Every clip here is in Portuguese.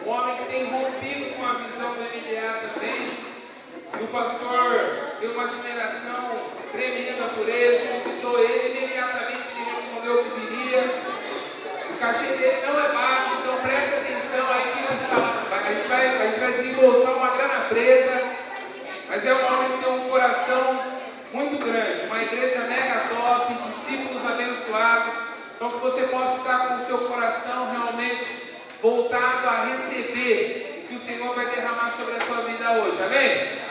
um homem que tem rompido com a visão do MDA também. E o pastor tem uma admiração tremenda por ele, convidou ele, imediatamente ele respondeu o que viria. O cachê dele não é baixo, então preste atenção aí que a gente vai desembolsar uma grana preta, mas é um homem que tem um coração muito grande, uma igreja mega top, discípulos abençoados, então que você possa estar com o seu coração realmente voltado a receber o que o Senhor vai derramar sobre a sua vida hoje, amém?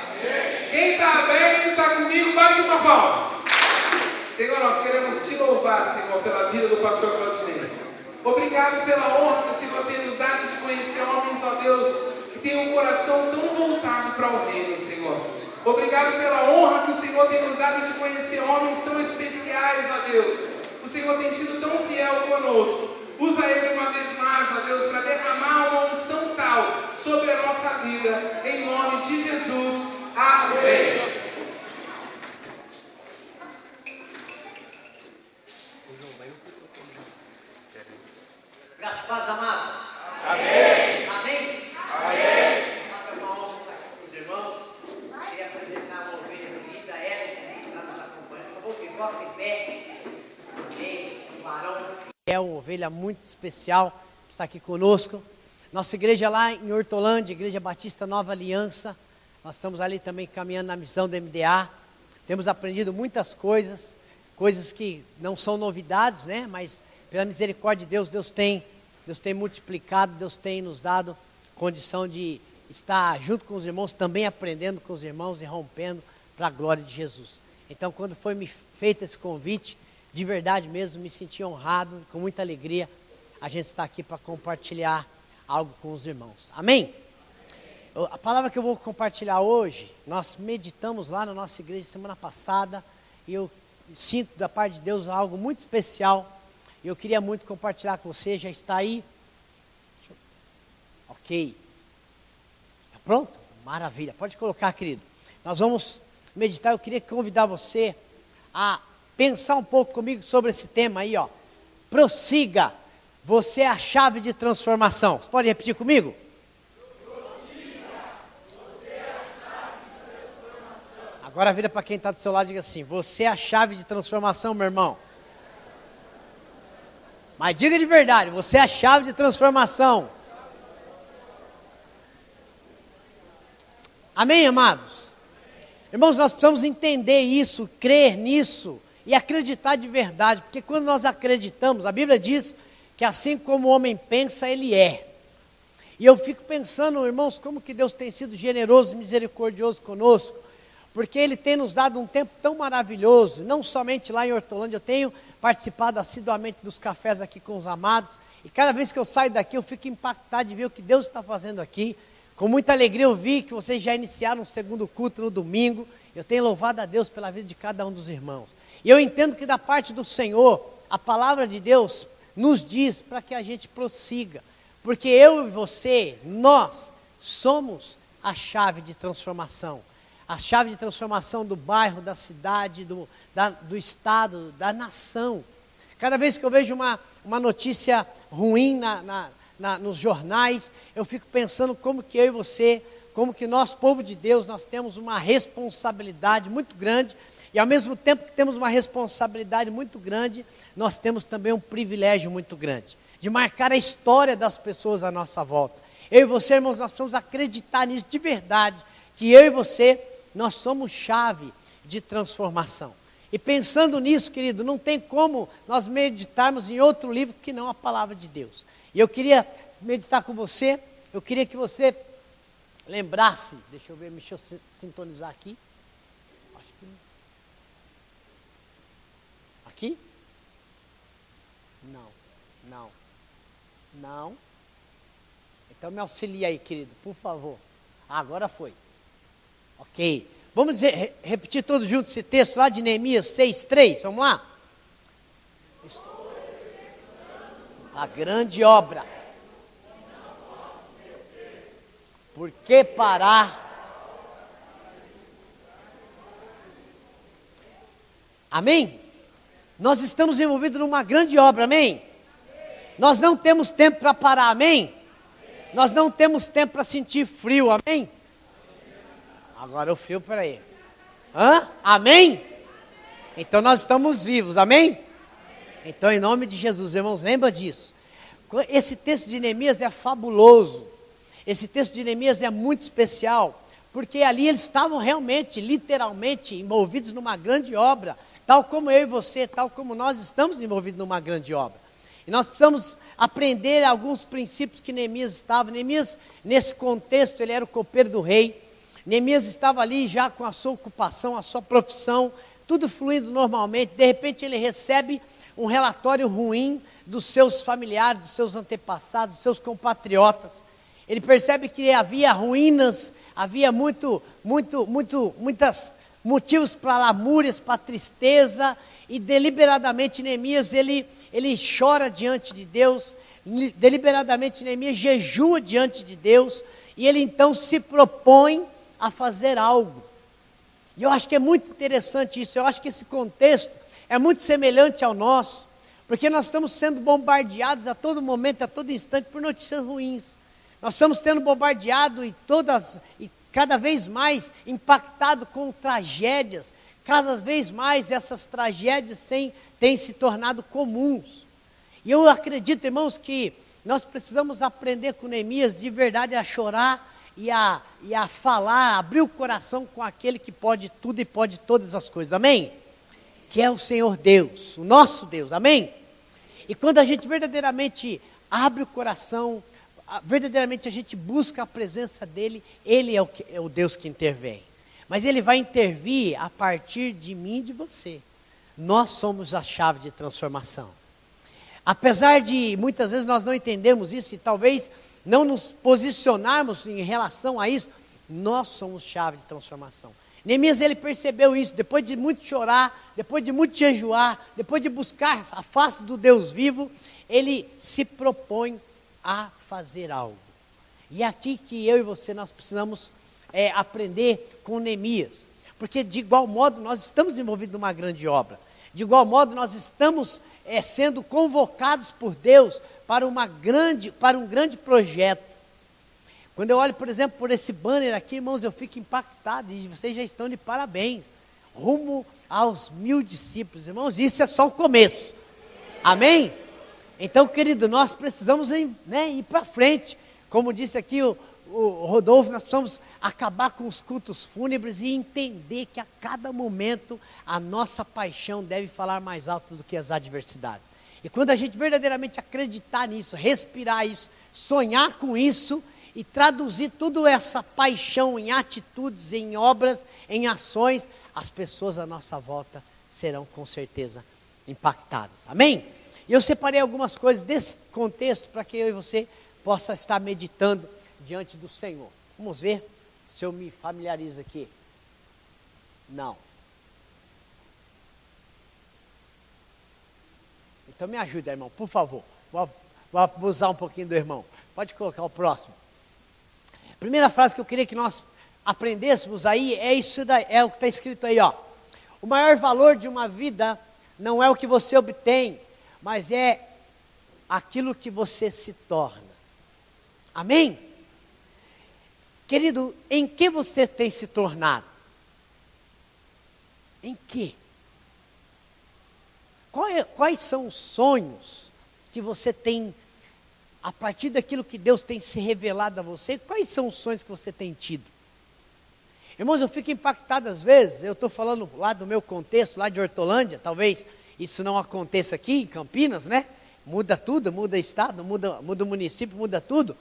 Quem está aberto e está comigo, bate uma palma. Senhor, nós queremos te louvar, Senhor, pela vida do pastor Claudinei. Obrigado pela honra que o Senhor tem nos dado de conhecer homens, ó Deus, que têm um coração tão voltado para o reino, Senhor. Obrigado pela honra que o Senhor tem nos dado de conhecer homens tão especiais, ó Deus. O Senhor tem sido tão fiel conosco. Usa ele uma vez mais, ó Deus, para derramar uma unção tal sobre a nossa vida, em nome de Jesus. Amém. Graças a Deus, amados. Amém. Amém. Amém. Uma honra estar aqui com os irmãos. Queria apresentar uma ovelha querida, Ellen, que está nos acompanhando. Por favor, que gosta em pé. Amém. Um varão. É uma ovelha muito especial que está aqui conosco. Nossa igreja lá em Hortolândia, Igreja Batista Nova Aliança. Nós estamos ali também caminhando na missão do MDA. Temos aprendido muitas coisas que não são novidades, né? Mas pela misericórdia de Deus, Deus tem multiplicado, Deus tem nos dado condição de estar junto com os irmãos, também aprendendo com os irmãos e rompendo para a glória de Jesus. Então, quando foi me feito esse convite, de verdade mesmo, me senti honrado, com muita alegria, a gente está aqui para compartilhar algo com os irmãos. Amém? A palavra que eu vou compartilhar hoje, nós meditamos lá na nossa igreja semana passada, e eu sinto da parte de Deus algo muito especial. Eu queria muito compartilhar com você, já está aí? Ok. Está pronto? Maravilha, pode colocar, querido. Nós vamos meditar, eu queria convidar você a pensar um pouco comigo sobre esse tema aí, ó. Prossiga, você é a chave de transformação. Você pode repetir comigo? Agora vira para quem está do seu lado e diga assim: você é a chave de transformação, meu irmão. Mas diga de verdade, você é a chave de transformação. Amém, amados? Irmãos, nós precisamos entender isso, crer nisso e acreditar de verdade. Porque quando nós acreditamos, a Bíblia diz que assim como o homem pensa, ele é. E eu fico pensando, irmãos, como que Deus tem sido generoso e misericordioso conosco. Porque Ele tem nos dado um tempo tão maravilhoso, não somente lá em Hortolândia. Eu tenho participado assiduamente dos cafés aqui com os amados, e cada vez que eu saio daqui eu fico impactado de ver o que Deus está fazendo aqui. Com muita alegria eu vi que vocês já iniciaram o segundo culto no domingo. Eu tenho louvado a Deus pela vida de cada um dos irmãos. E eu entendo que da parte do Senhor, a palavra de Deus nos diz para que a gente prossiga. Porque eu e você, nós somos a chave de transformação. A chave de transformação do bairro, da cidade, do estado, da nação. Cada vez que eu vejo uma notícia ruim nos jornais, eu fico pensando como que eu e você, como que nós, povo de Deus, nós temos uma responsabilidade muito grande. E ao mesmo tempo que temos uma responsabilidade muito grande, nós temos também um privilégio muito grande. De marcar a história das pessoas à nossa volta. Eu e você, irmãos, nós precisamos acreditar nisso de verdade. Que eu e você, nós somos chave de transformação. E pensando nisso, querido, não tem como nós meditarmos em outro livro que não a palavra de Deus. E eu queria meditar com você, eu queria que você lembrasse, deixa eu sintonizar aqui. Acho que... Aqui? Não. Então me auxilia aí, querido, por favor. Agora foi. Ok. Vamos repetir todos juntos esse texto lá de Neemias 6:3. Vamos lá? A grande obra. Por que parar? Amém? Nós estamos envolvidos numa grande obra, amém? Nós não temos tempo para parar, amém? Nós não temos tempo para sentir frio, amém? Agora o frio, peraí. Amém? Então nós estamos vivos, amém? Então em nome de Jesus, irmãos, lembra disso. Esse texto de Neemias é fabuloso. Esse texto de Neemias é muito especial, porque ali eles estavam realmente, literalmente, envolvidos numa grande obra, tal como eu e você, tal como nós estamos envolvidos numa grande obra. E nós precisamos aprender alguns princípios que Neemias estava. Neemias, nesse contexto, ele era o copeiro do rei. Neemias estava ali já com a sua ocupação, a sua profissão, tudo fluindo normalmente. De repente ele recebe um relatório ruim dos seus familiares, dos seus antepassados, dos seus compatriotas. Ele percebe que havia ruínas, havia muitos motivos para lamúrias, para tristeza, e deliberadamente Neemias, ele chora diante de Deus, deliberadamente Neemias jejua diante de Deus, e ele então se propõe a fazer algo. E eu acho que é muito interessante isso, eu acho que esse contexto é muito semelhante ao nosso, porque nós estamos sendo bombardeados a todo momento, a todo instante, por notícias ruins. Nós estamos sendo bombardeados e cada vez mais impactados com tragédias. Cada vez mais essas tragédias têm se tornado comuns. E eu acredito, irmãos, que nós precisamos aprender com Neemias de verdade a chorar e a falar, abrir o coração com aquele que pode tudo e pode todas as coisas. Amém? Que é o Senhor Deus, o nosso Deus. Amém? E quando a gente verdadeiramente abre o coração, verdadeiramente a gente busca a presença dEle, Ele é o Deus que intervém. Mas Ele vai intervir a partir de mim e de você. Nós somos a chave de transformação. Apesar de muitas vezes nós não entendermos isso e talvez não nos posicionarmos em relação a isso, nós somos chave de transformação. Neemias, ele percebeu isso, depois de muito chorar, depois de muito jejuar, depois de buscar a face do Deus vivo, ele se propõe a fazer algo. E é aqui que eu e você, nós precisamos aprender com Neemias, porque de igual modo nós estamos envolvidos numa grande obra, de igual modo nós estamos sendo convocados por Deus para um grande projeto. Quando eu olho, por exemplo, por esse banner aqui, irmãos, eu fico impactado, e vocês já estão de parabéns, rumo aos 1000 discípulos, irmãos, isso é só o começo, amém? Então, querido, nós precisamos ir para frente, como disse aqui o Rodolfo, nós precisamos acabar com os cultos fúnebres e entender que a cada momento a nossa paixão deve falar mais alto do que as adversidades. E quando a gente verdadeiramente acreditar nisso, respirar isso, sonhar com isso e traduzir toda essa paixão em atitudes, em obras, em ações, as pessoas à nossa volta serão com certeza impactadas. Amém? E eu separei algumas coisas desse contexto para que eu e você possa estar meditando diante do Senhor. Vamos ver se eu me familiarizo aqui. Não. Então me ajuda, irmão, por favor. Vou abusar um pouquinho do irmão. Pode colocar o próximo. Primeira frase que eu queria que nós aprendêssemos aí é isso daí, é o que está escrito aí, ó. O maior valor de uma vida não é o que você obtém, mas é aquilo que você se torna. Amém? Querido, em que você tem se tornado? Em que? Quais são os sonhos que você tem, a partir daquilo que Deus tem se revelado a você? Quais são os sonhos que você tem tido? Irmãos, eu fico impactado às vezes, eu estou falando lá do meu contexto, lá de Hortolândia, talvez isso não aconteça aqui em Campinas, né? Muda tudo, muda estado, muda o município, muda tudo.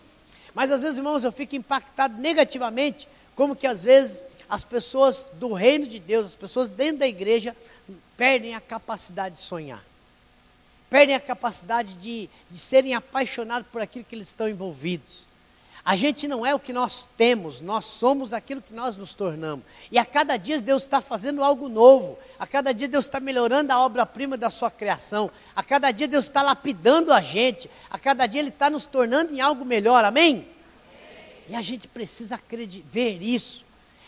Mas às vezes, irmãos, eu fico impactado negativamente, como que às vezes as pessoas do reino de Deus, as pessoas dentro da igreja, perdem a capacidade de sonhar. Perdem a capacidade de serem apaixonados por aquilo que eles estão envolvidos. A gente não é o que nós temos, nós somos aquilo que nós nos tornamos. E a cada dia Deus está fazendo algo novo. A cada dia Deus está melhorando a obra-prima da sua criação. A cada dia Deus está lapidando a gente. A cada dia Ele está nos tornando em algo melhor, amém? E a gente precisa ver isso.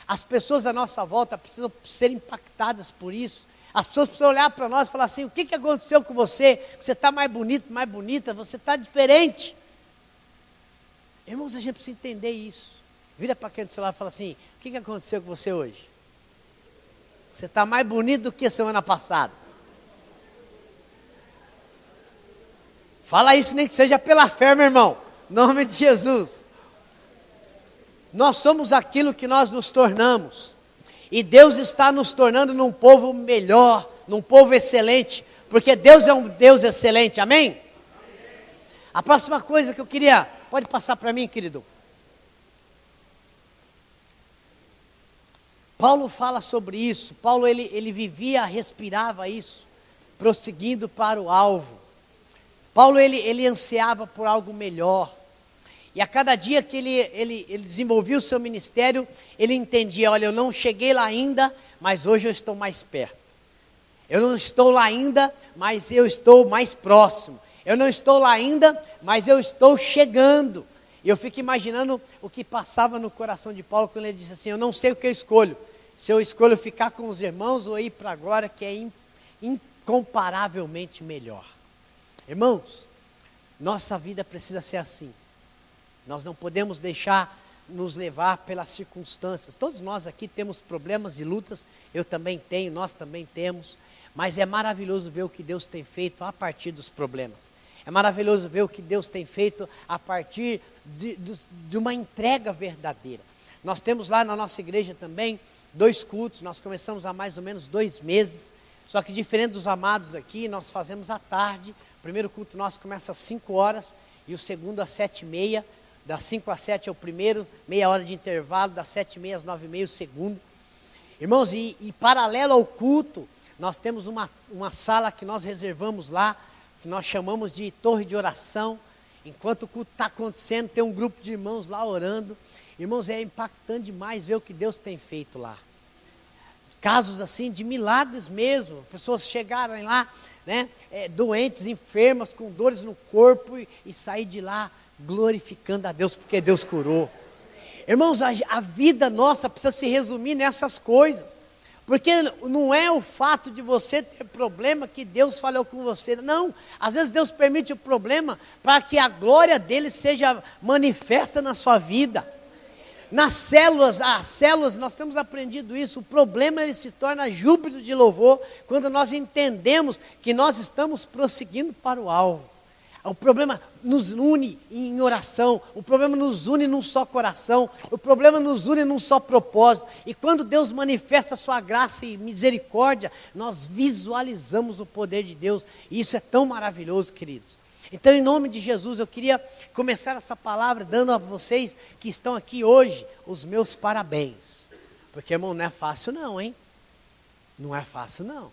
As pessoas à nossa volta precisam ser impactadas por isso. As pessoas precisam olhar para nós e falar assim: o que aconteceu com você? Você está mais bonito, mais bonita, você está diferente. Irmãos, a gente precisa entender isso. Vira para quem do celular e fala assim: o que aconteceu com você hoje? Você está mais bonito do que semana passada. Fala isso nem que seja pela fé, meu irmão. Em nome de Jesus. Nós somos aquilo que nós nos tornamos. E Deus está nos tornando num povo melhor, num povo excelente. Porque Deus é um Deus excelente, amém? A próxima coisa que eu queria, pode passar para mim, querido. Paulo fala sobre isso. Paulo ele vivia, respirava isso, prosseguindo para o alvo. Paulo ele ansiava por algo melhor. E a cada dia que ele desenvolvia o seu ministério, ele entendia: olha, eu não cheguei lá ainda, mas hoje eu estou mais perto. Eu não estou lá ainda, mas eu estou mais próximo. Eu não estou lá ainda, mas eu estou chegando. E eu fico imaginando o que passava no coração de Paulo quando ele disse assim: eu não sei o que eu escolho. Se eu escolho ficar com os irmãos ou ir para a glória, que é incomparavelmente melhor. Irmãos, nossa vida precisa ser assim. Nós não podemos deixar nos levar pelas circunstâncias. Todos nós aqui temos problemas e lutas. Eu também tenho, nós também temos. Mas é maravilhoso ver o que Deus tem feito a partir dos problemas. É maravilhoso ver o que Deus tem feito a partir de uma entrega verdadeira. Nós temos lá na nossa igreja também 2 cultos. Nós começamos há mais ou menos 2 meses. Só que diferente dos amados aqui, nós fazemos à tarde. O primeiro culto nosso começa às 5 horas e o segundo às 7h30. Das 5 às 7 é o primeiro, meia hora de intervalo, das 7h30 às 9h30 o segundo. Irmãos, e paralelo ao culto, nós temos uma sala que nós reservamos lá, que nós chamamos de torre de oração. Enquanto o culto está acontecendo, tem um grupo de irmãos lá orando. Irmãos, é impactante demais ver o que Deus tem feito lá. Casos assim de milagres mesmo, pessoas chegarem lá, né, doentes, enfermas, com dores no corpo e sair de lá glorificando a Deus porque Deus curou. Irmãos, a vida nossa precisa se resumir nessas coisas. Porque não é o fato de você ter problema que Deus falou com você. Não, às vezes Deus permite o problema para que a glória dele seja manifesta na sua vida. Nas células, nós temos aprendido isso. O problema ele se torna júbilo de louvor quando nós entendemos que nós estamos prosseguindo para o alvo. O problema nos une em oração, o problema nos une num só coração, o problema nos une num só propósito. E quando Deus manifesta a sua graça e misericórdia, nós visualizamos o poder de Deus. E isso é tão maravilhoso, queridos. Então, em nome de Jesus, eu queria começar essa palavra dando a vocês que estão aqui hoje os meus parabéns. Porque, irmão, não é fácil não, hein? Não é fácil não.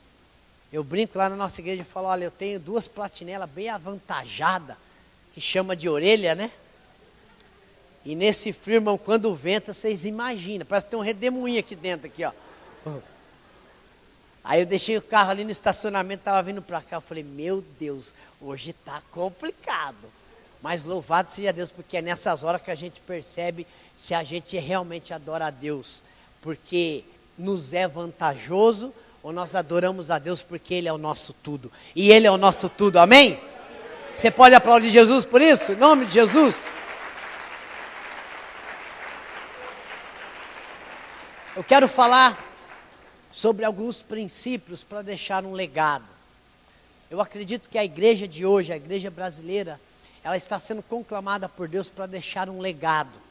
Eu brinco lá na nossa igreja e falo: olha, eu tenho 2 platinelas bem avantajadas, que chama de orelha, né? E nesse frio, irmão, quando venta, vocês imaginam, parece que tem um redemoinho aqui dentro, aqui, ó. Aí eu deixei o carro ali no estacionamento, estava vindo para cá, eu falei: meu Deus, hoje está complicado. Mas louvado seja Deus, porque é nessas horas que a gente percebe se a gente realmente adora a Deus, porque nos é vantajoso, ou nós adoramos a Deus porque Ele é o nosso tudo. E Ele é o nosso tudo, amém? Você pode aplaudir Jesus por isso? Em nome de Jesus. Eu quero falar sobre alguns princípios para deixar um legado. Eu acredito que a igreja de hoje, a igreja brasileira, ela está sendo conclamada por Deus para deixar um legado.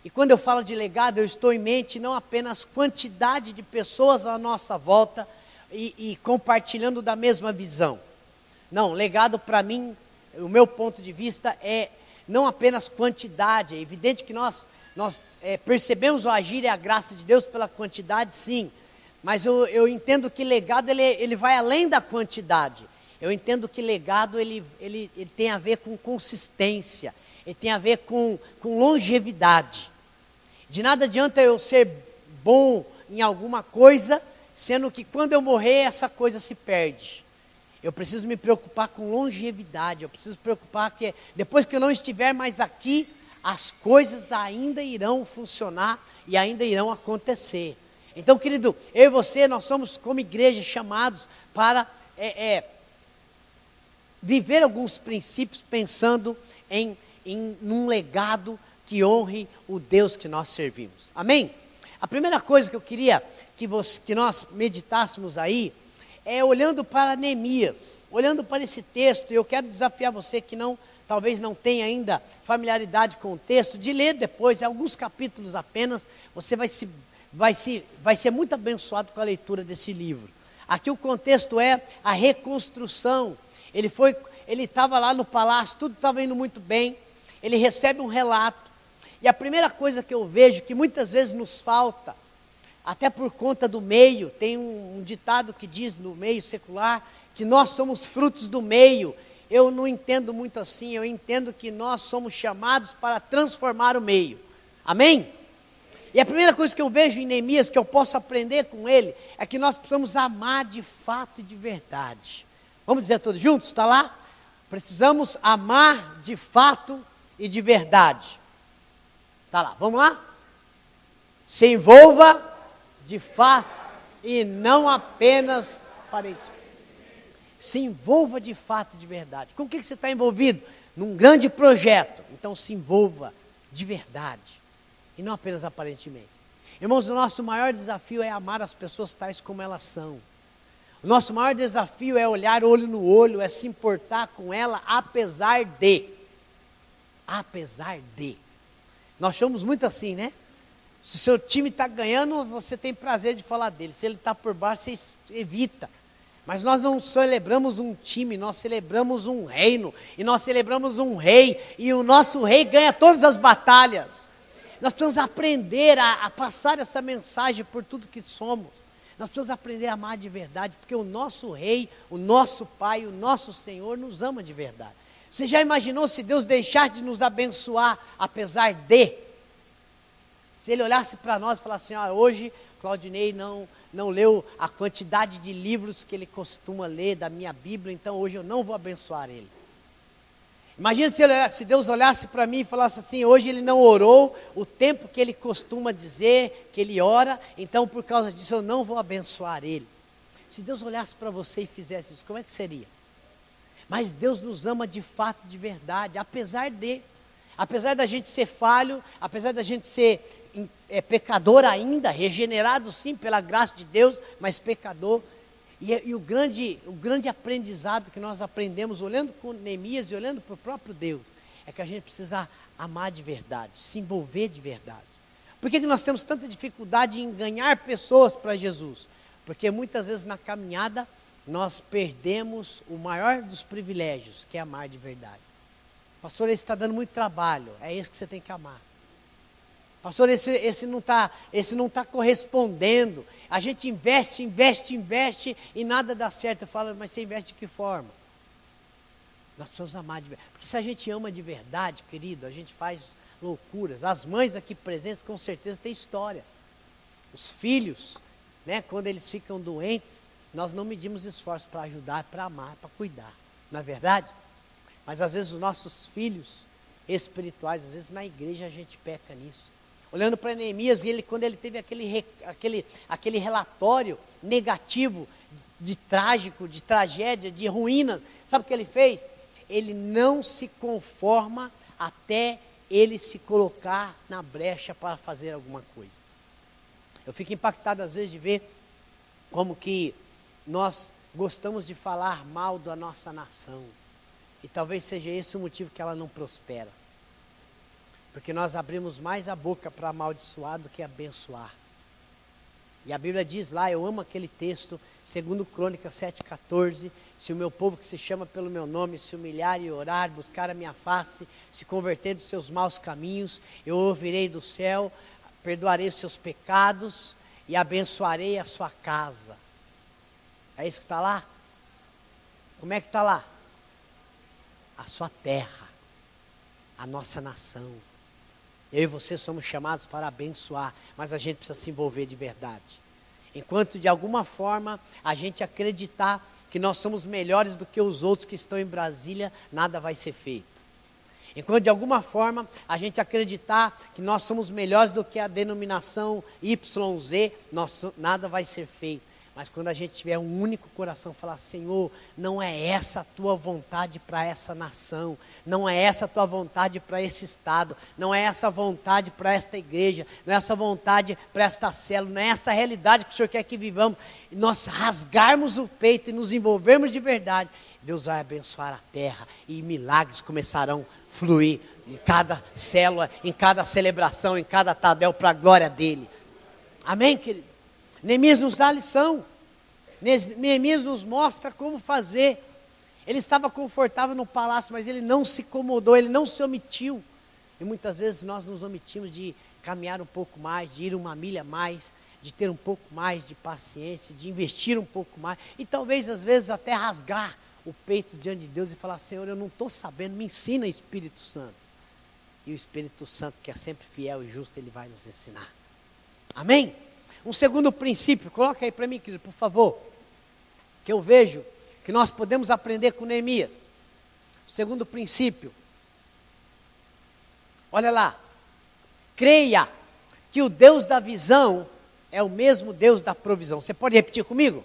E quando eu falo de legado, eu estou em mente não apenas quantidade de pessoas à nossa volta e compartilhando da mesma visão. Não, legado para mim, o meu ponto de vista é não apenas quantidade. É evidente que nós percebemos o agir e a graça de Deus pela quantidade, sim. Mas eu entendo que legado ele vai além da quantidade. Eu entendo que legado ele tem a ver com consistência. Ele tem a ver com longevidade. De nada adianta eu ser bom em alguma coisa, sendo que quando eu morrer essa coisa se perde. Eu preciso me preocupar com longevidade. Eu preciso me preocupar que depois que eu não estiver mais aqui, as coisas ainda irão funcionar e ainda irão acontecer. Então, querido, eu e você, nós somos como igreja chamados para viver alguns princípios pensando em num legado que honre o Deus que nós servimos. Amém? A primeira coisa que eu queria que nós meditássemos aí, é olhando para Neemias, olhando para esse texto. Eu quero desafiar você que talvez não tenha ainda familiaridade com o texto, de ler depois, alguns capítulos apenas, você vai ser muito abençoado com a leitura desse livro. Aqui o contexto é a reconstrução. Ele estava lá no palácio, tudo estava indo muito bem, ele recebe um relato, e a primeira coisa que eu vejo, que muitas vezes nos falta, até por conta do meio, tem um ditado que diz no meio secular, que nós somos frutos do meio. Eu não entendo muito assim, eu entendo que nós somos chamados para transformar o meio. Amém? E a primeira coisa que eu vejo em Neemias, que eu posso aprender com ele, é que nós precisamos amar de fato e de verdade. Vamos dizer todos juntos? Está lá? Precisamos amar de fato e de verdade. Está lá, vamos lá? Se envolva de fato e não apenas aparentemente. Se envolva de fato e de verdade. Com o que você está envolvido? Num grande projeto. Então se envolva de verdade e não apenas aparentemente. Irmãos, o nosso maior desafio é amar as pessoas tais como elas são. O nosso maior desafio é olhar olho no olho, é se importar com ela apesar de. Apesar de. Nós somos muito assim, né? Se o seu time está ganhando, você tem prazer de falar dele. Se ele está por baixo, você evita. Mas nós não celebramos um time, nós celebramos um reino. E nós celebramos um rei. E o nosso rei ganha todas as batalhas. Nós precisamos aprender a passar essa mensagem por tudo que somos. Nós precisamos aprender a amar de verdade. Porque o nosso rei, o nosso pai, o nosso Senhor nos ama de verdade. Você já imaginou se Deus deixasse de nos abençoar apesar de? Se Ele olhasse para nós e falasse assim, hoje Claudinei não leu a quantidade de livros que ele costuma ler da minha Bíblia, então hoje eu não vou abençoar ele. Imagina se Deus olhasse para mim e falasse assim, hoje ele não orou o tempo que ele costuma dizer que ele ora, então por causa disso eu não vou abençoar ele. Se Deus olhasse para você e fizesse isso, como é que seria? Mas Deus nos ama de fato, de verdade, apesar da gente ser falho, apesar da gente ser pecador ainda, regenerado sim pela graça de Deus, mas pecador. E o grande aprendizado que nós aprendemos olhando com Neemias e olhando para o próprio Deus, é que a gente precisa amar de verdade, se envolver de verdade. Por que nós temos tanta dificuldade em ganhar pessoas para Jesus? Porque muitas vezes na caminhada nós perdemos o maior dos privilégios, que é amar de verdade. Pastor, esse está dando muito trabalho, é esse que você tem que amar. Pastor, esse não está correspondendo. A gente investe e nada dá certo. Eu falo, mas você investe de que forma? Nós precisamos amar de verdade. Porque se a gente ama de verdade, querido, a gente faz loucuras. As mães aqui presentes com certeza têm história. Os filhos, né, quando eles ficam doentes, nós não medimos esforço para ajudar, para amar, para cuidar. Não é verdade? Mas às vezes os nossos filhos espirituais, às vezes na igreja a gente peca nisso. Olhando para Neemias, quando ele teve aquele relatório negativo, de trágico, de tragédia, de ruínas, sabe o que ele fez? Ele não se conforma até ele se colocar na brecha para fazer alguma coisa. Eu fico impactado às vezes de ver como que nós gostamos de falar mal da nossa nação. E talvez seja esse o motivo que ela não prospera. Porque nós abrimos mais a boca para amaldiçoar do que abençoar. E a Bíblia diz lá, eu amo aquele texto, 2 Crônicas 7,14, se o meu povo que se chama pelo meu nome se humilhar e orar, buscar a minha face, se converter dos seus maus caminhos, eu ouvirei do céu, perdoarei os seus pecados e abençoarei a sua casa. É isso que está lá? Como é que está lá? A sua terra, a nossa nação. Eu e você somos chamados para abençoar, mas a gente precisa se envolver de verdade. Enquanto de alguma forma a gente acreditar que nós somos melhores do que os outros que estão em Brasília, nada vai ser feito. Enquanto de alguma forma a gente acreditar que nós somos melhores do que a denominação YZ, nada vai ser feito. Mas quando a gente tiver um único coração, falar: Senhor, não é essa a tua vontade para essa nação, não é essa a tua vontade para esse estado, não é essa a vontade para esta igreja, não é essa a vontade para esta célula, não é essa a realidade que o Senhor quer que vivamos, e nós rasgarmos o peito e nos envolvermos de verdade, Deus vai abençoar a terra e milagres começarão a fluir em cada célula, em cada celebração, em cada tadel, para a glória dele. Amém, querido? Neemias nos dá a lição. Neemias nos mostra como fazer. Ele estava confortável no palácio, mas ele não se incomodou, ele não se omitiu. E muitas vezes nós nos omitimos de caminhar um pouco mais, de ir uma milha a mais, de ter um pouco mais de paciência, de investir um pouco mais. E talvez às vezes até rasgar o peito diante de Deus e falar: Senhor, eu não estou sabendo, me ensina, Espírito Santo. E o Espírito Santo, que é sempre fiel e justo, ele vai nos ensinar. Amém? Um segundo princípio, coloca aí para mim, querido, por favor, que eu vejo que nós podemos aprender com Neemias. O segundo princípio, olha lá: creia que o Deus da visão é o mesmo Deus da provisão. Você pode repetir comigo?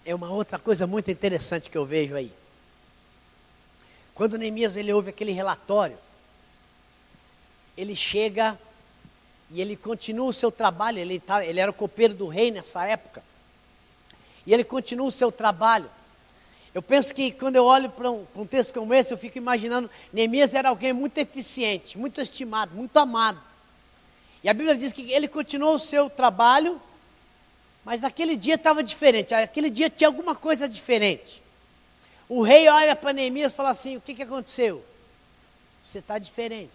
É uma outra coisa muito interessante que eu vejo aí. Quando Neemias ele ouve aquele relatório, ele chega e ele continua o seu trabalho. Ele era o copeiro do rei nessa época, e ele continua o seu trabalho. Eu penso que quando eu olho para um texto como esse, eu fico imaginando, Neemias era alguém muito eficiente, muito estimado, muito amado. E a Bíblia diz que ele continuou o seu trabalho, mas aquele dia estava diferente, aquele dia tinha alguma coisa diferente. O rei olha para Neemias e fala assim: o que aconteceu? Você está diferente.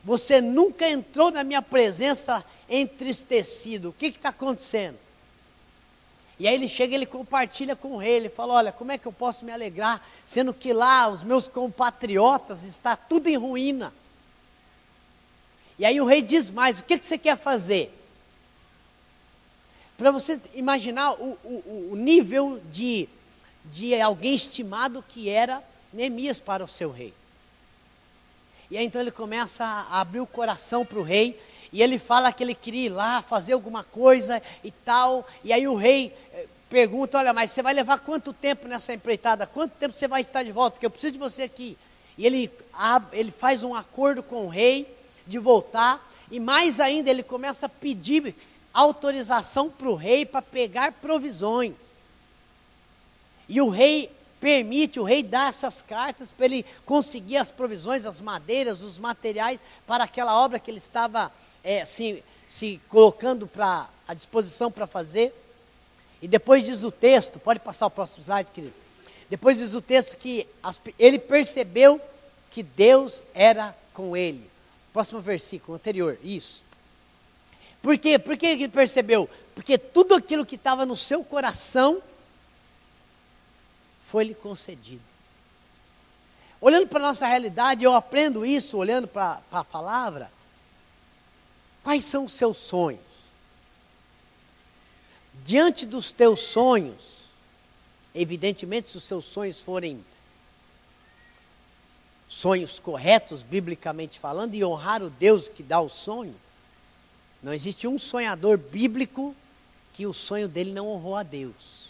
Você nunca entrou na minha presença entristecido. O que está acontecendo? E aí ele chega e ele compartilha com o rei. Ele fala: olha, como é que eu posso me alegrar, sendo que lá os meus compatriotas está tudo em ruína. E aí o rei diz mais: o que você quer fazer? Para você imaginar o nível de alguém estimado que era Neemias para o seu rei. E aí então ele começa a abrir o coração para o rei, e ele fala que ele queria ir lá fazer alguma coisa e tal. E aí o rei pergunta: olha, mas você vai levar quanto tempo nessa empreitada? Quanto tempo você vai estar de volta? Que eu preciso de você aqui. E ele faz um acordo com o rei de voltar, e mais ainda ele começa a pedir autorização para o rei para pegar provisões. E o rei permite, o rei dá essas cartas para ele conseguir as provisões, as madeiras, os materiais para aquela obra que ele estava se colocando à disposição para fazer. E depois diz o texto, pode passar o próximo slide, querido. Depois diz o texto que ele percebeu que Deus era com ele. Próximo versículo anterior, isso. Por quê? Por que ele percebeu? Porque tudo aquilo que estava no seu coração foi-lhe concedido. Olhando para a nossa realidade, eu aprendo isso, olhando para a palavra. Quais são os seus sonhos? Diante dos teus sonhos, evidentemente, se os seus sonhos forem sonhos corretos, biblicamente falando, e honrar o Deus que dá o sonho, não existe um sonhador bíblico que o sonho dele não honrou a Deus.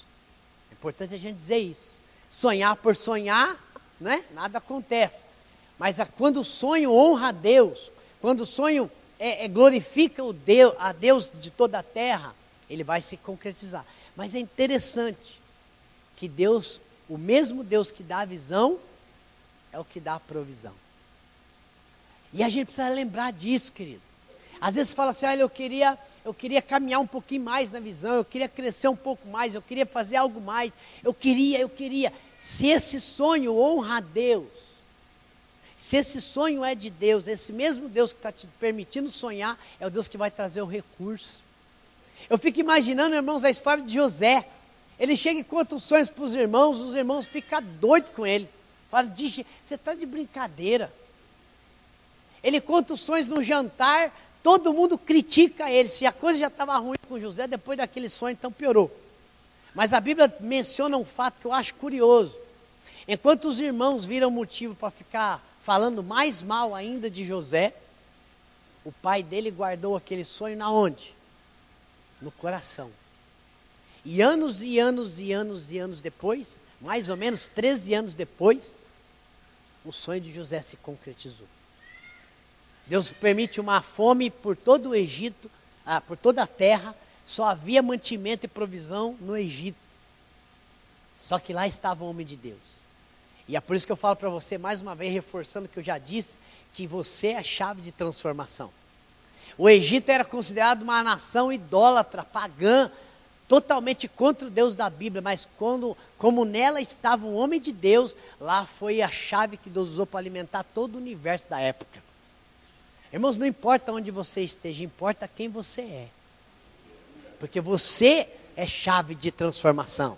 É importante a gente dizer isso. Sonhar por sonhar, né? Nada acontece. Mas quando o sonho honra a Deus, quando o sonho glorifica a Deus de toda a terra, ele vai se concretizar. Mas é interessante que Deus, o mesmo Deus que dá a visão, é o que dá a provisão. E a gente precisa lembrar disso, querido. Às vezes fala assim: olha, eu queria caminhar um pouquinho mais na visão, eu queria crescer um pouco mais, eu queria fazer algo mais, eu queria. Se esse sonho honra a Deus, se esse sonho é de Deus, esse mesmo Deus que está te permitindo sonhar, é o Deus que vai trazer o recurso. Eu fico imaginando, irmãos, a história de José. Ele chega e conta os sonhos para os irmãos ficam doidos com ele. Fala: você está de brincadeira. Ele conta os sonhos no jantar, todo mundo critica ele. Se a coisa já estava ruim com José, depois daquele sonho, então piorou. Mas a Bíblia menciona um fato que eu acho curioso. Enquanto os irmãos viram motivo para ficar falando mais mal ainda de José, o pai dele guardou aquele sonho na onde? No coração. E anos e anos e anos e anos depois, mais ou menos 13 anos depois, o sonho de José se concretizou. Deus permite uma fome por todo o Egito, por toda a terra, só havia mantimento e provisão no Egito. Só que lá estava o homem de Deus. E é por isso que eu falo para você, mais uma vez, reforçando o que eu já disse, que você é a chave de transformação. O Egito era considerado uma nação idólatra, pagã, totalmente contra o Deus da Bíblia, mas como nela estava um homem de Deus, lá foi a chave que Deus usou para alimentar todo o universo da época. Irmãos, não importa onde você esteja, importa quem você é. Porque você é chave de transformação.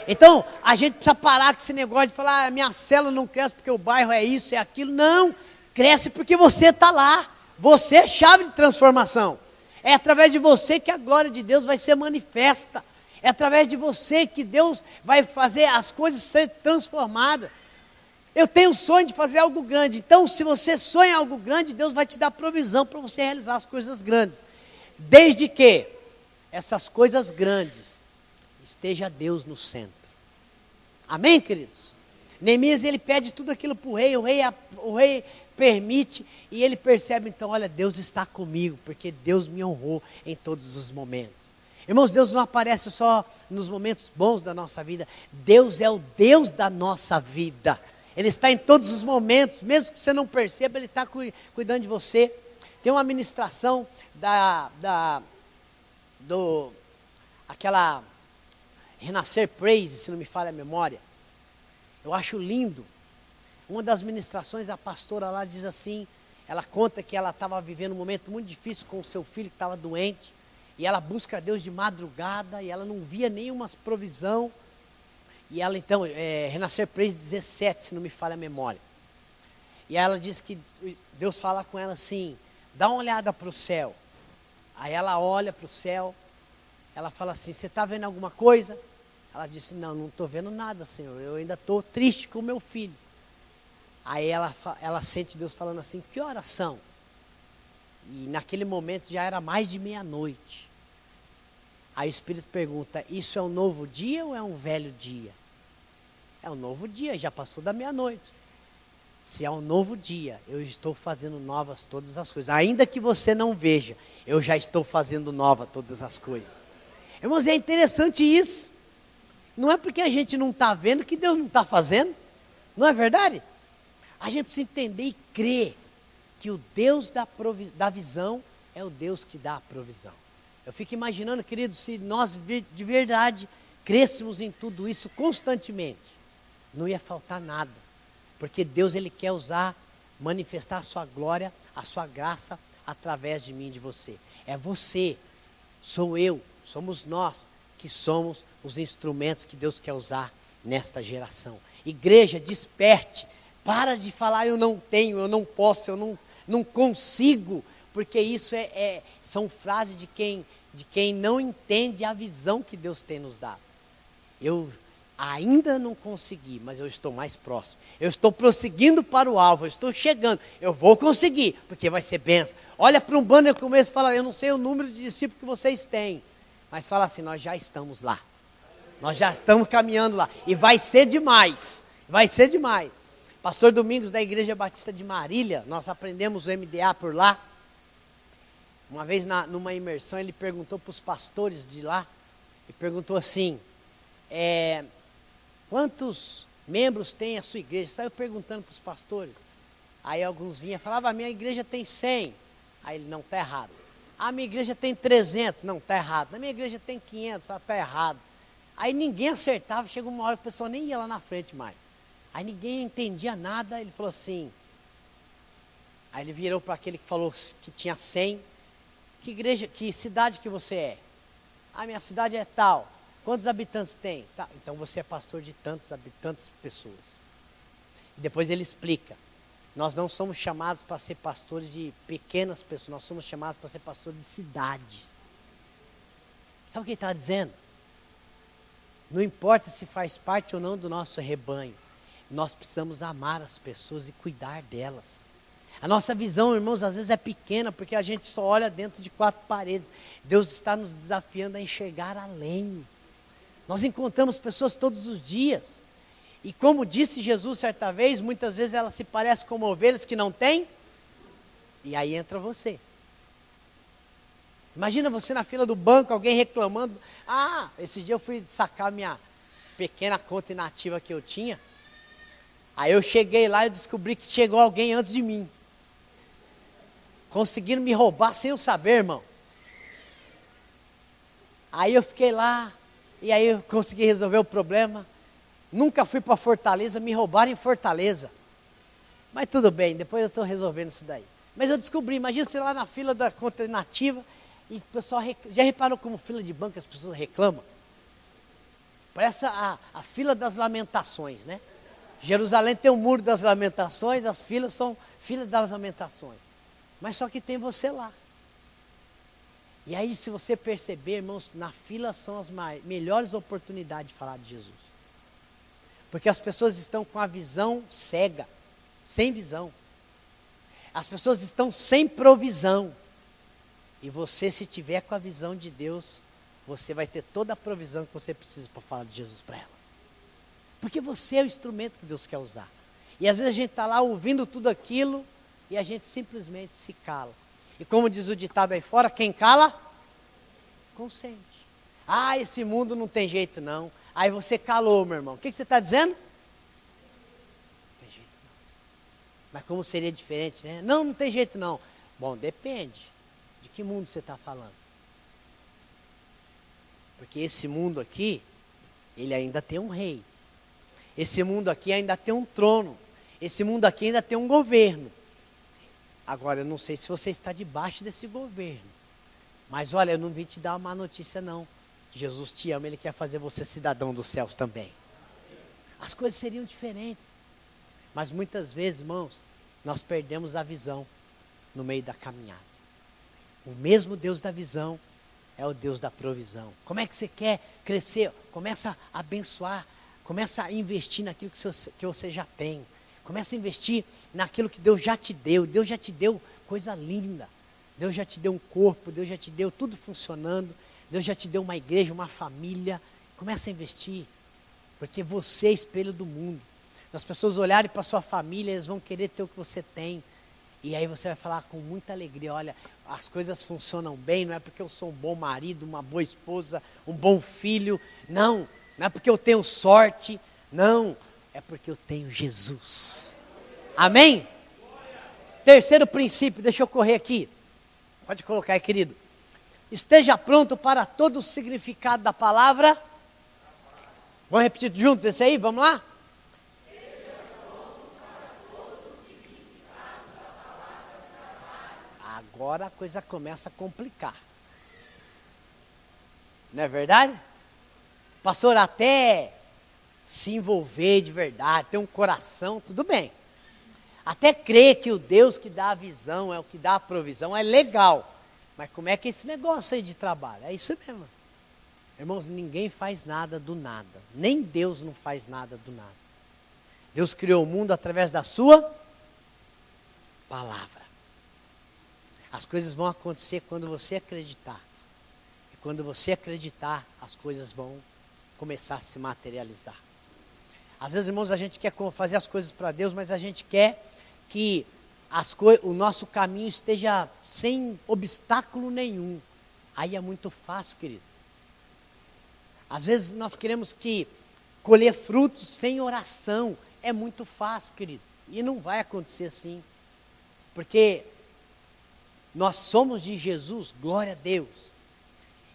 Então, a gente precisa parar com esse negócio de falar, minha célula não cresce porque o bairro é isso, é aquilo. Não, cresce porque você está lá. Você é chave de transformação. É através de você que a glória de Deus vai ser manifesta. É através de você que Deus vai fazer as coisas serem transformadas. Eu tenho um sonho de fazer algo grande. Então, se você sonha algo grande, Deus vai te dar provisão para você realizar as coisas grandes. Desde que essas coisas grandes esteja Deus no centro. Amém, queridos? Neemias, ele pede tudo aquilo para o rei permite, e ele percebe então, olha, Deus está comigo, porque Deus me honrou em todos os momentos. Irmãos, Deus não aparece só nos momentos bons da nossa vida, Deus é o Deus da nossa vida. Ele está em todos os momentos, mesmo que você não perceba, Ele está cuidando de você. Tem uma ministração aquela Renascer Praise, se não me falha a memória. Eu acho lindo. Uma das ministrações, a pastora lá diz assim, ela conta que ela estava vivendo um momento muito difícil com o seu filho que estava doente, e ela busca a Deus de madrugada, e ela não via nenhuma provisão, e ela então, Renascer Praise 17, se não me falha a memória, e ela diz que Deus fala com ela assim, dá uma olhada para o céu. Aí ela olha para o céu, ela fala assim, você está vendo alguma coisa? Ela disse, não estou vendo nada, Senhor, eu ainda estou triste com o meu filho. Aí ela sente Deus falando assim, que horas são? E naquele momento já era mais de meia-noite. Aí o Espírito pergunta, isso é um novo dia ou é um velho dia? É um novo dia, já passou da meia-noite. Se é um novo dia, eu estou fazendo novas todas as coisas. Ainda que você não veja, eu já estou fazendo nova todas as coisas. Irmãos, é interessante isso. Não é porque a gente não está vendo que Deus não está fazendo. Não é verdade? A gente precisa entender e crer que o Deus da visão é o Deus que dá a provisão. Eu fico imaginando, querido, se nós de verdade crêssemos em tudo isso constantemente, não ia faltar nada. Porque Deus, Ele quer manifestar a sua glória, a sua graça, através de mim e de você. É você, sou eu, somos nós que somos os instrumentos que Deus quer usar nesta geração. Igreja, desperte. Para de falar, eu não tenho, eu não posso, eu não consigo, porque isso são frases de quem não entende a visão que Deus tem nos dado. Eu ainda não consegui, mas eu estou mais próximo. Eu estou prosseguindo para o alvo, eu estou chegando, eu vou conseguir, porque vai ser bênção. Olha para um banner como esse e fala, eu não sei o número de discípulos que vocês têm, mas fala assim, nós já estamos lá. Nós já estamos caminhando lá, e vai ser demais, vai ser demais. Pastor Domingos da Igreja Batista de Marília, nós aprendemos o MDA por lá. Uma vez numa imersão ele perguntou para os pastores de lá, e perguntou assim, quantos membros tem a sua igreja? Saiu perguntando para os pastores. Aí alguns vinham e falavam, a minha igreja tem 100. Aí ele, não, está errado. A minha igreja tem 300, não, está errado. A minha igreja tem 500, está errado. Aí ninguém acertava, chegou uma hora que a pessoa nem ia lá na frente mais. Aí ninguém entendia nada, ele falou assim, aí ele virou para aquele que falou que tinha 100, que cidade que você é? Ah, minha cidade é tal, quantos habitantes tem? Tá, então você é pastor de tantos habitantes, pessoas. E depois ele explica, nós não somos chamados para ser pastores de pequenas pessoas, nós somos chamados para ser pastores de cidades. Sabe o que ele está dizendo? Não importa se faz parte ou não do nosso rebanho, nós precisamos amar as pessoas e cuidar delas. A nossa visão, irmãos, às vezes é pequena, porque a gente só olha dentro de 4 paredes. Deus está nos desafiando a enxergar além. Nós encontramos pessoas todos os dias. E como disse Jesus certa vez, muitas vezes elas se parecem como ovelhas que não têm. E aí entra você. Imagina você na fila do banco, alguém reclamando. Ah, esse dia eu fui sacar minha pequena conta inativa que eu tinha. Aí eu cheguei lá e descobri que chegou alguém antes de mim. Conseguiram me roubar sem eu saber, irmão. Aí eu fiquei lá, e aí eu consegui resolver o problema. Nunca fui para Fortaleza, me roubaram em Fortaleza. Mas tudo bem, depois eu estou resolvendo isso daí. Mas eu descobri, imagina você lá na fila da conta inativa, e o pessoal, já reparou como fila de banco as pessoas reclamam? Parece a fila das lamentações, né? Jerusalém tem o muro das lamentações, as filas são filas das lamentações. Mas só que tem você lá. E aí, se você perceber, irmãos, na fila são as melhores oportunidades de falar de Jesus. Porque as pessoas estão com a visão cega, sem visão. As pessoas estão sem provisão. E você, se tiver com a visão de Deus, você vai ter toda a provisão que você precisa para falar de Jesus para elas. Porque você é o instrumento que Deus quer usar. E às vezes a gente está lá ouvindo tudo aquilo e a gente simplesmente se cala. E como diz o ditado aí fora, quem cala, consente. Ah, esse mundo não tem jeito não. Aí você calou, meu irmão. O que você está dizendo? Não tem jeito não. Mas como seria diferente, né? Não, não tem jeito não. Bom, depende. De que mundo você está falando? Porque esse mundo aqui, ele ainda tem um rei. Esse mundo aqui ainda tem um trono. Esse mundo aqui ainda tem um governo. Agora, eu não sei se você está debaixo desse governo. Mas olha, eu não vim te dar uma má notícia não. Jesus te ama, Ele quer fazer você cidadão dos céus também. As coisas seriam diferentes. Mas muitas vezes, irmãos, nós perdemos a visão no meio da caminhada. O mesmo Deus da visão é o Deus da provisão. Como é que você quer crescer? Começa a abençoar. Começa a investir naquilo que você já tem. Começa a investir naquilo que Deus já te deu. Deus já te deu coisa linda. Deus já te deu um corpo. Deus já te deu tudo funcionando. Deus já te deu uma igreja, uma família. Começa a investir. Porque você é espelho do mundo. As pessoas olharem para a sua família, eles vão querer ter o que você tem. E aí você vai falar com muita alegria, olha, as coisas funcionam bem, não é porque eu sou um bom marido, uma boa esposa, um bom filho. Não é porque eu tenho sorte. Não, é porque eu tenho Jesus. Amém? Terceiro princípio, deixa eu correr aqui. Pode colocar aí, querido. Esteja pronto para todo o significado da palavra. Vamos repetir juntos esse aí, vamos lá? Agora a coisa começa a complicar. Não é verdade? Pastor, até se envolver de verdade, ter um coração, tudo bem. Até crer que o Deus que dá a visão, é o que dá a provisão, é legal. Mas como é que é esse negócio aí de trabalho? É isso mesmo. Irmãos, ninguém faz nada do nada. Nem Deus não faz nada do nada. Deus criou o mundo através da sua palavra. As coisas vão acontecer quando você acreditar. E quando você acreditar, as coisas vão começar a se materializar. Às vezes, irmãos, a gente quer fazer as coisas para Deus, mas a gente quer que o nosso caminho esteja sem obstáculo nenhum. Aí é muito fácil, querido. Às vezes nós queremos colher frutos sem oração. É muito fácil, querido. E não vai acontecer assim. Porque nós somos de Jesus, glória a Deus.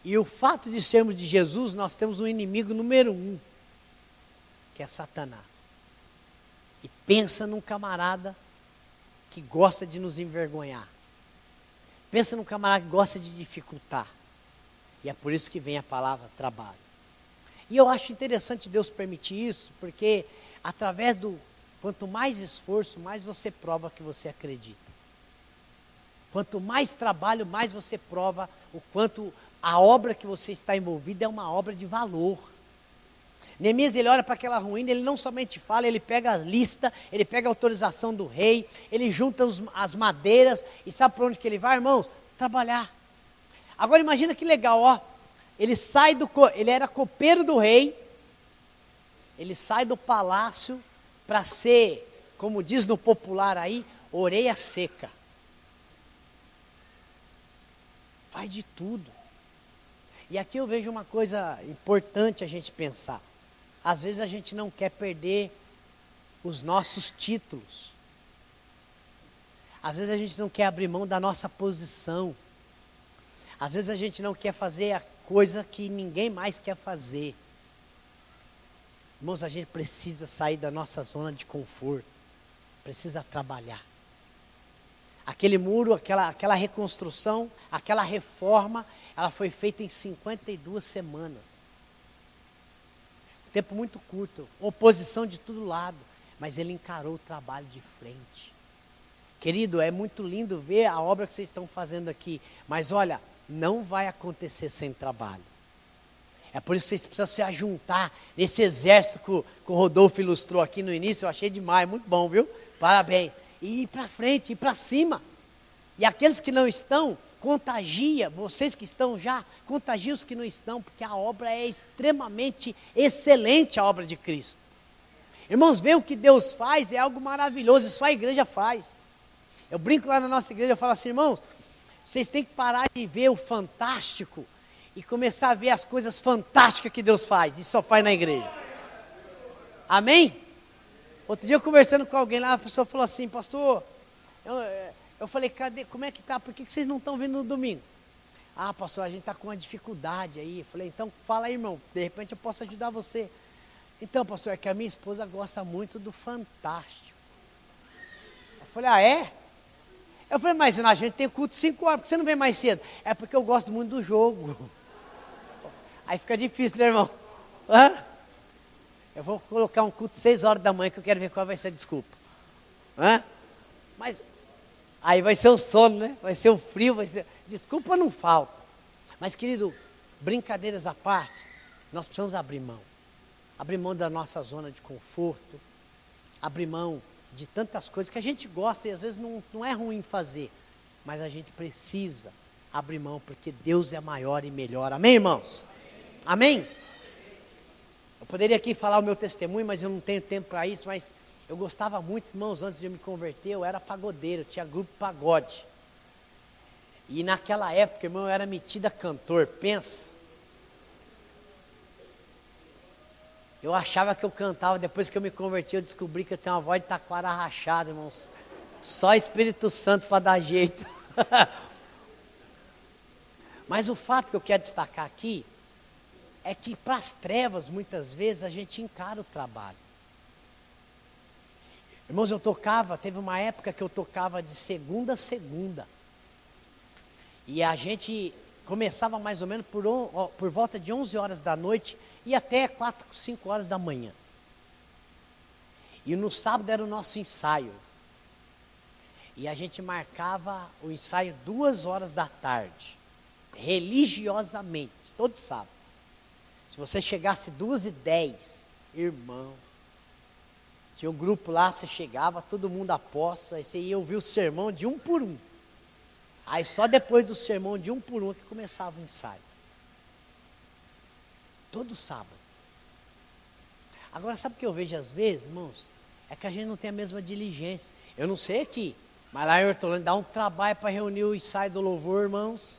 E o fato de sermos de Jesus, nós temos um inimigo número 1, que é Satanás. E pensa num camarada que gosta de nos envergonhar. Pensa num camarada que gosta de dificultar. E é por isso que vem a palavra trabalho. E eu acho interessante Deus permitir isso, porque através quanto mais esforço, mais você prova que você acredita. Quanto mais trabalho, mais você prova o quanto a obra que você está envolvido é uma obra de valor. Neemias, ele olha para aquela ruína, ele não somente fala, ele pega a lista, ele pega a autorização do rei, ele junta as madeiras, e sabe para onde que ele vai, irmãos? Trabalhar. Agora imagina que legal, ó, ele era copeiro do rei, ele sai do palácio para ser, como diz no popular aí, orelha seca. Faz de tudo. E aqui eu vejo uma coisa importante a gente pensar. Às vezes a gente não quer perder os nossos títulos. Às vezes a gente não quer abrir mão da nossa posição. Às vezes a gente não quer fazer a coisa que ninguém mais quer fazer. Irmãos, a gente precisa sair da nossa zona de conforto. Precisa trabalhar. Aquele muro, aquela reconstrução, aquela reforma, ela foi feita em 52 semanas. Um tempo muito curto, oposição de todo lado, mas ele encarou o trabalho de frente. Querido, é muito lindo ver a obra que vocês estão fazendo aqui, mas olha, não vai acontecer sem trabalho. É por isso que vocês precisam se ajuntar nesse exército que o Rodolfo ilustrou aqui no início, eu achei demais, muito bom, viu? Parabéns. E ir para frente, ir para cima. E aqueles que não estão, contagia, vocês que estão já, contagia os que não estão, porque a obra é extremamente excelente, a obra de Cristo. Irmãos, ver o que Deus faz é algo maravilhoso, isso a igreja faz. Eu brinco lá na nossa igreja, eu falo assim, irmãos, vocês têm que parar de ver o fantástico e começar a ver as coisas fantásticas que Deus faz, e só faz na igreja. Amém? Outro dia eu conversando com alguém lá, a pessoa falou assim, pastor, eu falei, como é que tá? Por que vocês não estão vindo no domingo? Ah, pastor, a gente está com uma dificuldade aí. Eu falei, então fala aí, irmão, de repente eu posso ajudar você. Então, pastor, é que a minha esposa gosta muito do fantástico. Eu falei, ah, é? Eu falei, mas a gente tem culto 5 horas, por que você não vem mais cedo? É porque eu gosto muito do jogo. Aí fica difícil, né, irmão? Hã? Eu vou colocar um culto 6 horas da manhã, que eu quero ver qual vai ser a desculpa. Hã? Mas aí vai ser o sono, né? Vai ser o frio, vai ser... Desculpa não falta. Mas, querido, brincadeiras à parte, nós precisamos abrir mão. Abrir mão da nossa zona de conforto. Abrir mão de tantas coisas que a gente gosta e às vezes não é ruim fazer. Mas a gente precisa abrir mão, porque Deus é maior e melhor. Amém, irmãos? Amém? Eu poderia aqui falar o meu testemunho, mas eu não tenho tempo para isso, mas eu gostava muito, irmãos, antes de eu me converter, eu era pagodeiro, eu tinha grupo pagode. E naquela época, irmão, eu era metido a cantor, pensa. Eu achava que eu cantava, depois que eu me converti, eu descobri que eu tenho uma voz de taquara rachada, irmãos. Só Espírito Santo para dar jeito. Mas o fato que eu quero destacar aqui, é que para as trevas, muitas vezes, a gente encara o trabalho. Irmãos, teve uma época que eu tocava de segunda a segunda. E a gente começava mais ou menos por volta de 11 horas da noite e até 4, 5 horas da manhã. E no sábado era o nosso ensaio. E a gente marcava o ensaio 2 horas da tarde, religiosamente, todo sábado. Se você chegasse 2h10, irmão, tinha um grupo lá, você chegava, todo mundo apóstolo, aí você ia ouvir o sermão de um por um. Aí só depois do sermão de um por um que começava o ensaio. Todo sábado. Agora sabe o que eu vejo às vezes, irmãos? É que a gente não tem a mesma diligência. Eu não sei aqui, mas lá em Hortolândia dá um trabalho para reunir o ensaio do louvor, irmãos.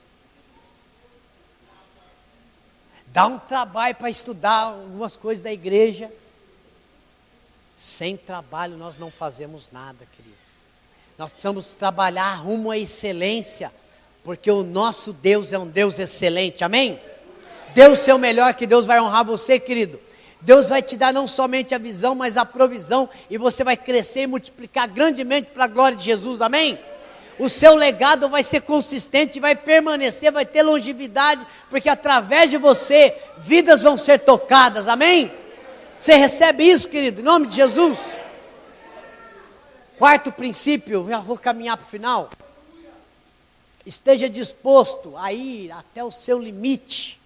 Dá um trabalho para estudar algumas coisas da igreja. Sem trabalho nós não fazemos nada, querido. Nós precisamos trabalhar rumo à excelência, porque o nosso Deus é um Deus excelente, amém? Deus é o melhor, que Deus vai honrar você, querido. Deus vai te dar não somente a visão, mas a provisão, e você vai crescer e multiplicar grandemente para a glória de Jesus, amém? O seu legado vai ser consistente, vai permanecer, vai ter longevidade, porque através de você, vidas vão ser tocadas, amém? Você recebe isso, querido, em nome de Jesus? Quarto princípio, já vou caminhar para o final. Esteja disposto a ir até o seu limite.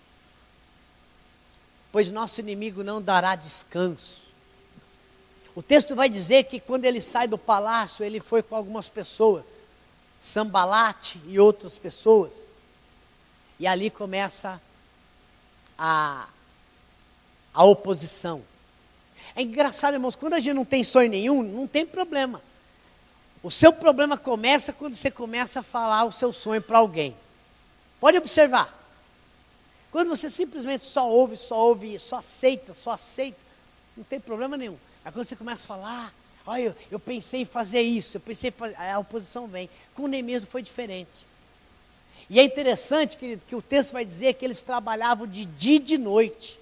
pois nosso inimigo não dará descanso. O texto vai dizer que quando ele sai do palácio, ele foi com algumas pessoas, Sambalate e outras pessoas, e ali começa a oposição. É engraçado, irmãos, quando a gente não tem sonho nenhum, não tem problema. O seu problema começa quando você começa a falar o seu sonho para alguém. Pode observar. Quando você simplesmente só ouve, só aceita, não tem problema nenhum. Mas quando você começa a falar, olha, eu pensei em fazer isso, a oposição vem. Com Neemias foi diferente. E é interessante, querido, que o texto vai dizer que eles trabalhavam de dia e de noite.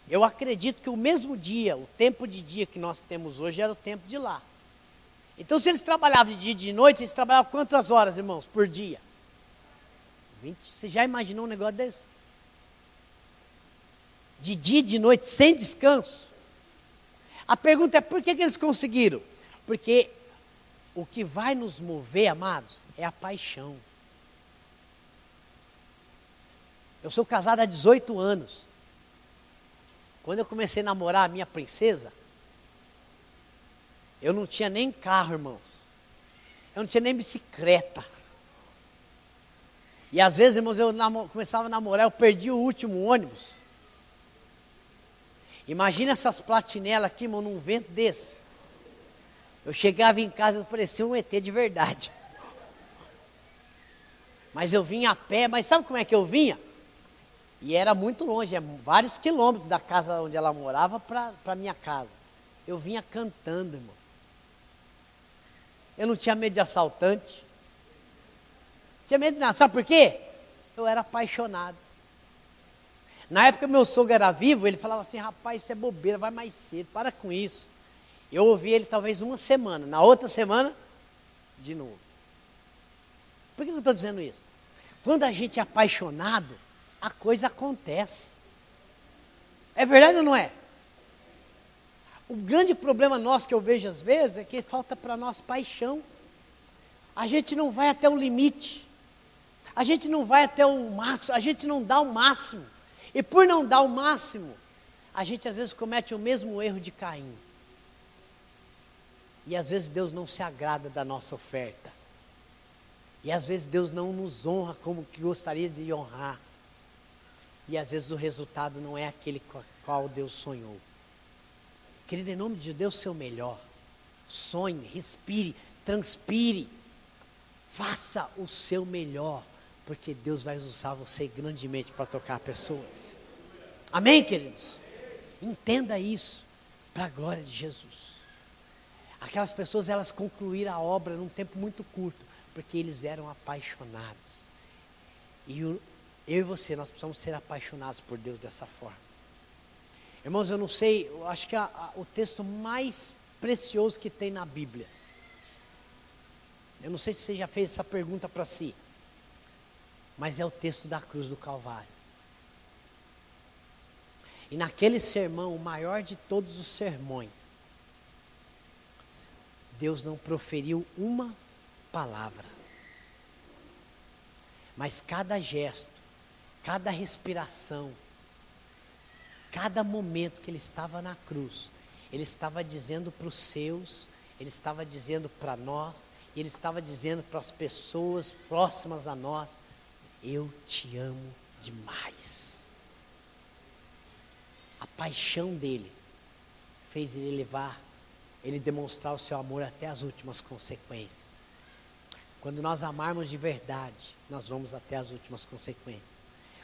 Eu acredito que o mesmo dia, o tempo de dia que nós temos hoje, era o tempo de lá. Então, se eles trabalhavam de dia e de noite, eles trabalhavam quantas horas, irmãos, por dia? 20. Você já imaginou um negócio desse? De dia e de noite, sem descanso. A pergunta é, por que eles conseguiram? Porque o que vai nos mover, amados, é a paixão. Eu sou casado há 18 anos. Quando eu comecei a namorar a minha princesa, eu não tinha nem carro, irmãos. Eu não tinha nem bicicleta. E às vezes, irmãos, eu começava a namorar, eu perdi o último ônibus. Imagina essas platinelas aqui, irmão, num vento desse. Eu chegava em casa, eu parecia um ET de verdade. Mas eu vinha a pé, mas sabe como é que eu vinha? E era muito longe, vários quilômetros da casa onde ela morava para a minha casa. Eu vinha cantando, irmão. Eu não tinha medo de assaltante. Não tinha medo de nada. Sabe por quê? Eu era apaixonado. Na época meu sogro era vivo, ele falava assim, rapaz, isso é bobeira, vai mais cedo, para com isso. Eu ouvi ele talvez uma semana, na outra semana, de novo. Por que eu estou dizendo isso? Quando a gente é apaixonado, a coisa acontece. É verdade ou não é? O grande problema nosso que eu vejo às vezes é que falta para nós paixão. A gente não vai até o limite. A gente não vai até o máximo, a gente não dá o máximo. E por não dar o máximo, a gente às vezes comete o mesmo erro de Caim. E às vezes Deus não se agrada da nossa oferta. E às vezes Deus não nos honra como que gostaria de honrar. E às vezes o resultado não é aquele com o qual Deus sonhou. Querido, em nome de Deus, seu melhor. Sonhe, respire, transpire. Faça o seu melhor. Porque Deus vai usar você grandemente para tocar pessoas. Amém, queridos? Entenda isso para a glória de Jesus. Aquelas pessoas, elas concluíram a obra num tempo muito curto, porque eles eram apaixonados. E eu e você, nós precisamos ser apaixonados por Deus dessa forma. Irmãos, eu não sei, eu acho que o texto mais precioso que tem na Bíblia. Eu não sei se você já fez essa pergunta para si. Mas é o texto da cruz do Calvário. E naquele sermão, o maior de todos os sermões, Deus não proferiu uma palavra. Mas cada gesto, cada respiração, cada momento que ele estava na cruz, ele estava dizendo para os seus, ele estava dizendo para nós, e ele estava dizendo para as pessoas próximas a nós, eu te amo demais. A paixão dele fez ele demonstrar o seu amor até as últimas consequências. Quando nós amarmos de verdade, nós vamos até as últimas consequências.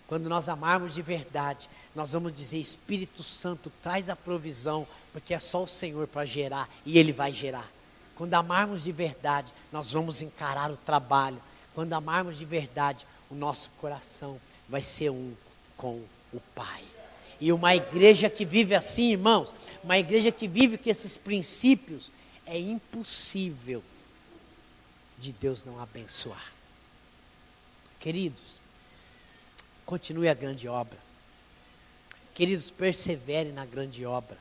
Quando nós amarmos de verdade, nós vamos dizer, Espírito Santo, traz a provisão, porque é só o Senhor para gerar, e Ele vai gerar. Quando amarmos de verdade, nós vamos encarar o trabalho. Quando amarmos de verdade, o nosso coração vai ser um com o Pai. E uma igreja que vive assim, irmãos, uma igreja que vive com esses princípios, é impossível de Deus não abençoar. Queridos, continue a grande obra. Queridos, persevere na grande obra.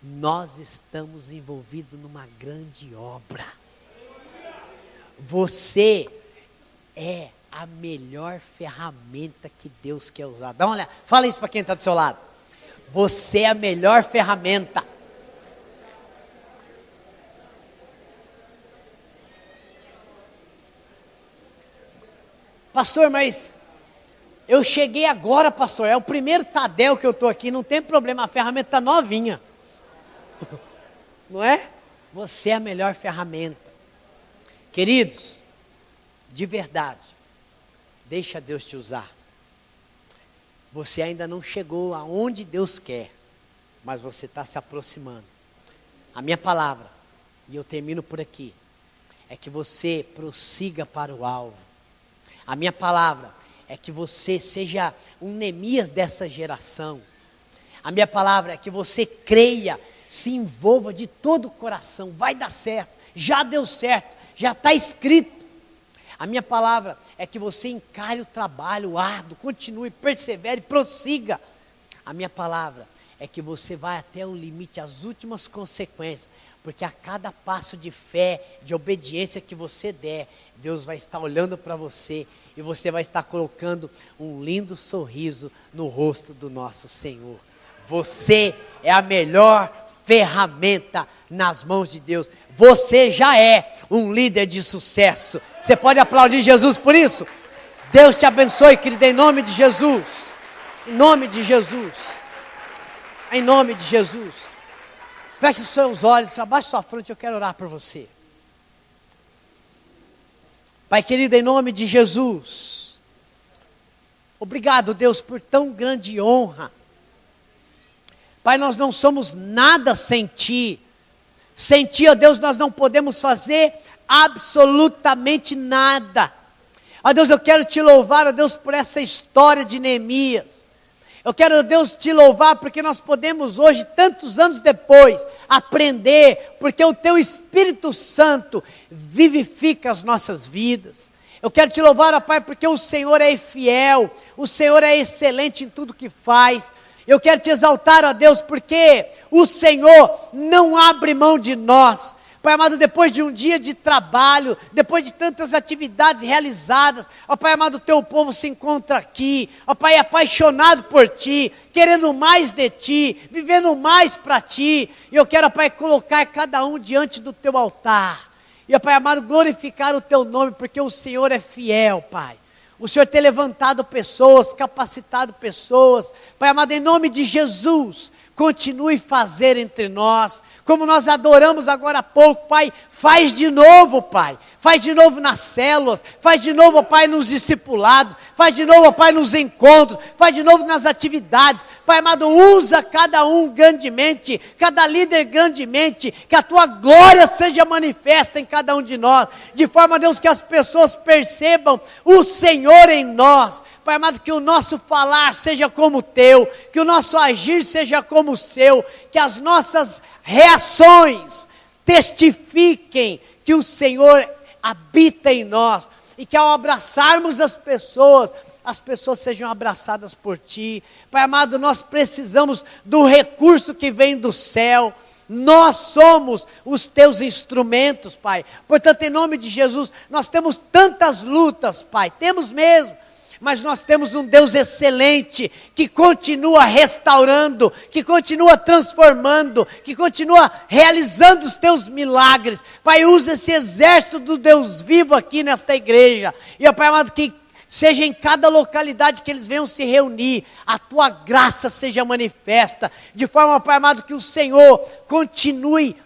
Nós estamos envolvidos numa grande obra. Você é a melhor ferramenta que Deus quer usar. Dá uma olhada, fala isso para quem está do seu lado. Você é a melhor ferramenta. Pastor, mas eu cheguei agora, pastor, é o primeiro Tadel que eu estou aqui, não tem problema, a ferramenta está novinha. Não é? Você é a melhor ferramenta. Queridos, de verdade, deixa Deus te usar. Você ainda não chegou aonde Deus quer, mas você está se aproximando. A minha palavra, e eu termino por aqui, é que você prossiga para o alvo. A minha palavra é que você seja um Neemias dessa geração. A minha palavra é que você creia, se envolva de todo o coração, vai dar certo, já deu certo, já está escrito. A minha palavra é que você encare o trabalho árduo, continue, persevere, prossiga. A minha palavra é que você vai até o limite, as últimas consequências, porque a cada passo de fé, de obediência que você der, Deus vai estar olhando para você e você vai estar colocando um lindo sorriso no rosto do nosso Senhor. Você é a melhor ferramenta nas mãos de Deus. Você já é um líder de sucesso. Você pode aplaudir Jesus por isso? Deus te abençoe, querido, em nome de Jesus. Em nome de Jesus. Em nome de Jesus. Feche os seus olhos, abaixe sua fronte, eu quero orar por você. Pai querido, em nome de Jesus. Obrigado, Deus, por tão grande honra. Pai, nós não somos nada sem Ti. Sem Ti, ó Deus, nós não podemos fazer absolutamente nada. Ó Deus, eu quero Te louvar, ó Deus, por essa história de Neemias. Eu quero, ó Deus, Te louvar porque nós podemos hoje, tantos anos depois, aprender, porque o Teu Espírito Santo vivifica as nossas vidas. Eu quero Te louvar, ó Pai, porque o Senhor é fiel, o Senhor é excelente em tudo que faz. Eu quero Te exaltar, ó Deus, porque o Senhor não abre mão de nós. Pai amado, depois de um dia de trabalho, depois de tantas atividades realizadas, ó Pai amado, o Teu povo se encontra aqui, ó Pai, apaixonado por Ti, querendo mais de Ti, vivendo mais para Ti. E eu quero, ó Pai, colocar cada um diante do Teu altar. E, ó Pai amado, glorificar o Teu nome, porque o Senhor é fiel, Pai. O Senhor tem levantado pessoas, capacitado pessoas. Pai amado, em nome de Jesus, continue a fazer entre nós, como nós adoramos agora há pouco, Pai, faz de novo, Pai, faz de novo nas células, faz de novo, Pai, nos discipulados, faz de novo, Pai, nos encontros, faz de novo nas atividades. Pai amado, usa cada um grandemente, cada líder grandemente, que a Tua glória seja manifesta em cada um de nós, de forma, Deus, que as pessoas percebam o Senhor em nós. Pai amado, que o nosso falar seja como o Teu, que o nosso agir seja como o Seu, que as nossas reações testifiquem que o Senhor habita em nós, e que ao abraçarmos as pessoas sejam abraçadas por Ti. Pai amado, nós precisamos do recurso que vem do céu. Nós somos os Teus instrumentos, Pai. Portanto, em nome de Jesus, nós temos tantas lutas, Pai, temos mesmo. Mas nós temos um Deus excelente, que continua restaurando, que continua transformando, que continua realizando os Teus milagres. Pai, usa esse exército do Deus vivo aqui nesta igreja. E, ó Pai amado, que seja em cada localidade que eles venham se reunir, a Tua graça seja manifesta, de forma, Pai amado, que o Senhor continue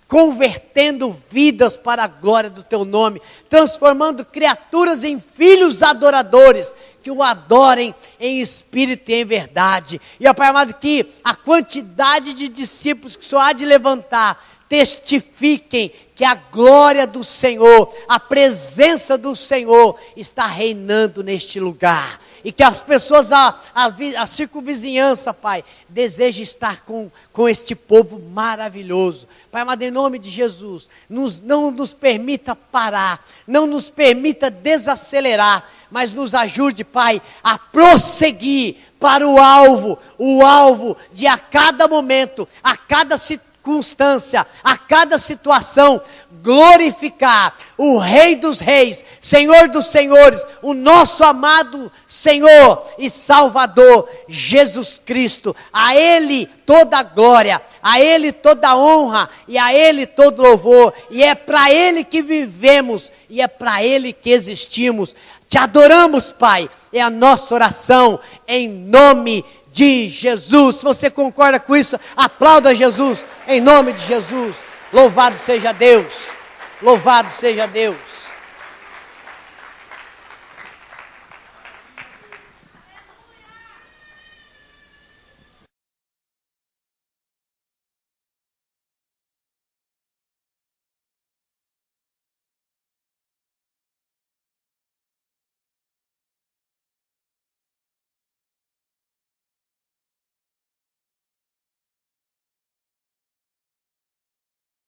convertendo vidas para a glória do Teu nome, transformando criaturas em filhos adoradores, que o adorem em espírito e em verdade. E, ó Pai amado, que a quantidade de discípulos que o Senhor há de levantar, testifiquem que a glória do Senhor, a presença do Senhor está reinando neste lugar. E que as pessoas, a circunvizinhança, Pai, desejem estar com este povo maravilhoso. Pai amado, em nome de Jesus, não nos permita parar, não nos permita desacelerar, mas nos ajude, Pai, a prosseguir para o alvo de a cada momento, a cada situação, circunstância, a cada situação, glorificar o Rei dos Reis, Senhor dos Senhores, o nosso amado Senhor e Salvador, Jesus Cristo. A Ele toda a glória, a Ele toda a honra e a Ele todo louvor. E é para Ele que vivemos e é para Ele que existimos. Te adoramos, Pai, é a nossa oração em nome de Jesus. Se você concorda com isso, aplauda Jesus, em nome de Jesus. Louvado seja Deus, louvado seja Deus.